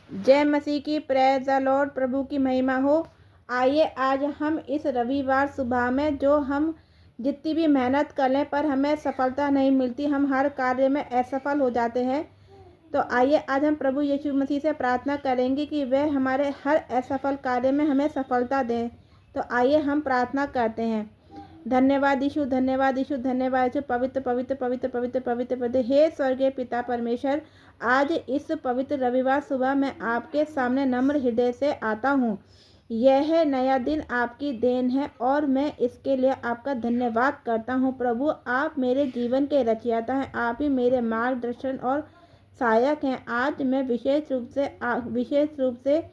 जय मसीह की, praise the Lord. प्रभु की महिमा हो। आइए आज हम इस रविवार सुबह में जो हम जितनी भी मेहनत कर लें पर हमें सफलता नहीं मिलती, हम हर कार्य में असफल हो जाते हैं। तो आइए आज हम प्रभु यीशु मसीह से प्रार्थना करेंगे कि वह हमारे हर असफल कार्य में हमें सफलता दें। तो आइए हम प्रार्थना करते हैं। धन्यवाद यीशु, धन्यवाद यीशु, धन्यवाद यीशु। पवित्र पवित्र पवित्र पवित्र पवित्र पवित्र हे स्वर्गीय पिता परमेश्वर, आज इस पवित्र रविवार सुबह मैं आपके सामने नम्र हृदय से आता हूँ। यह नया दिन आपकी देन है और मैं इसके लिए आपका धन्यवाद करता हूँ। प्रभु, आप मेरे जीवन के रचयिता हैं, आप ही मेरे मार्गदर्शन और सहायक हैं। आज मैं विशेष रूप से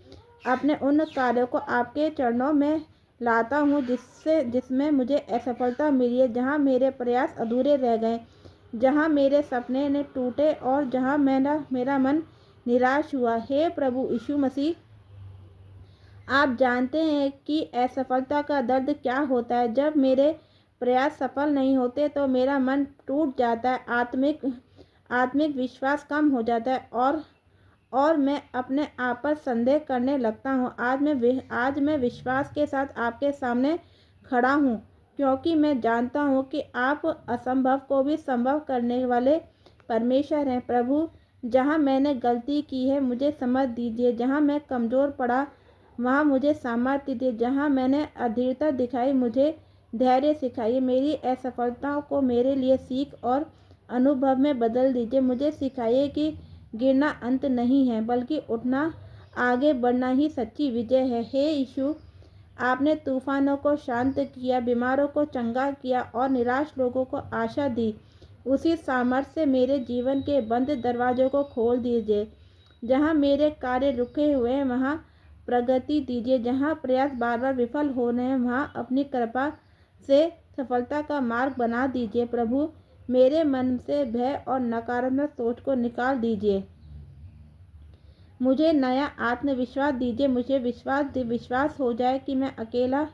अपने उन कार्यों को आपके चरणों में लाता हूँ जिसमें मुझे असफलता मिली है, जहाँ मेरे प्रयास अधूरे रह गए, जहाँ मेरे सपने ने टूटे और जहाँ मेरा मन निराश हुआ। हे प्रभु यीशु मसीह, आप जानते हैं कि असफलता का दर्द क्या होता है। जब मेरे प्रयास सफल नहीं होते तो मेरा मन टूट जाता है, आत्मिक विश्वास कम हो जाता है और मैं अपने आप पर संदेह करने लगता हूँ। आज मैं विश्वास के साथ आपके सामने खड़ा हूँ, क्योंकि मैं जानता हूँ कि आप असंभव को भी संभव करने वाले परमेश्वर हैं। प्रभु, जहाँ मैंने गलती की है मुझे समझ दीजिए, जहाँ मैं कमज़ोर पड़ा वहाँ मुझे सामर्थ्य दीजिए, जहाँ मैंने अधीरता दिखाई मुझे धैर्य सिखाइए। मेरी असफलताओं को मेरे लिए सीख और अनुभव में बदल दीजिए। मुझे सिखाइए कि गिरना अंत नहीं है, बल्कि उठना, आगे बढ़ना ही सच्ची विजय है। हे यीशु, आपने तूफानों को शांत किया, बीमारों को चंगा किया और निराश लोगों को आशा दी। उसी सामर्थ्य से मेरे जीवन के बंद दरवाजों को खोल दीजिए। जहाँ मेरे कार्य रुके हुए हैं वहाँ प्रगति दीजिए, जहाँ प्रयास बार बार विफल हो रहे हैं वहाँ अपनी कृपा से सफलता का मार्ग बना दीजिए। प्रभु, मेरे मन से भय और नकारात्मक सोच को निकाल दीजिए। मुझे नया आत्मविश्वास दीजिए। मुझे विश्वास हो जाए कि मैं अकेला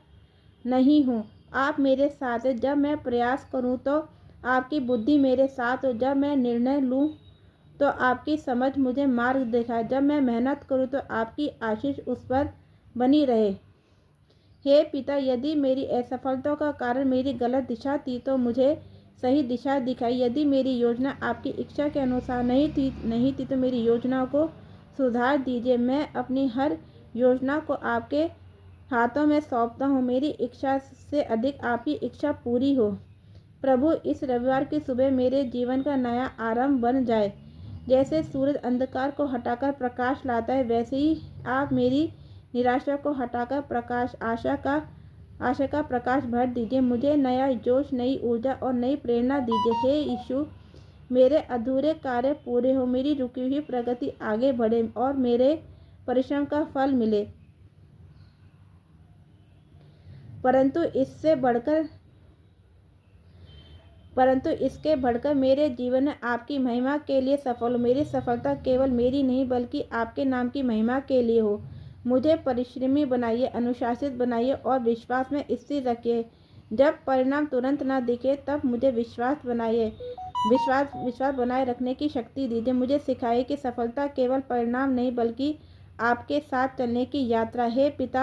नहीं हूँ, आप मेरे साथ हैं। जब मैं प्रयास करूँ तो आपकी बुद्धि मेरे साथ हो, जब मैं निर्णय लूँ तो आपकी समझ मुझे मार्ग दिखाए, जब मैं मेहनत करूँ तो आपकी आशीष उस पर बनी रहे। हे पिता, यदि मेरी असफलता का कारण मेरी गलत दिशा थी तो मुझे सही दिशा दिखाई। यदि मेरी योजना आपकी इच्छा के अनुसार नहीं थी तो मेरी योजनाओं को सुधार दीजिए। मैं अपनी हर योजना को आपके हाथों में सौंपता हूँ। मेरी इच्छा से अधिक आपकी इच्छा पूरी हो। प्रभु, इस रविवार की सुबह मेरे जीवन का नया आरंभ बन जाए। जैसे सूरज अंधकार को हटाकर प्रकाश लाता है, वैसे ही आप मेरी निराशा को हटाकर आशा का प्रकाश भर दीजिए। मुझे नया जोश, नई ऊर्जा और नई प्रेरणा दीजिए। हे यीशु, मेरे अधूरे कार्य पूरे हो, मेरी रुकी हुई प्रगति आगे बढ़े और मेरे परिश्रम का फल मिले। परंतु इसके बढ़कर मेरे जीवन में आपकी महिमा के लिए सफल हो। मेरी सफलता केवल मेरी नहीं बल्कि आपके नाम की महिमा के लिए हो। मुझे परिश्रमी बनाइए, अनुशासित बनाइए और विश्वास में स्थिर रखिए। जब परिणाम तुरंत ना दिखे तब मुझे विश्वास बनाए रखने की शक्ति दीजिए। मुझे सिखाइए कि सफलता केवल परिणाम नहीं बल्कि आपके साथ चलने की यात्रा है। पिता,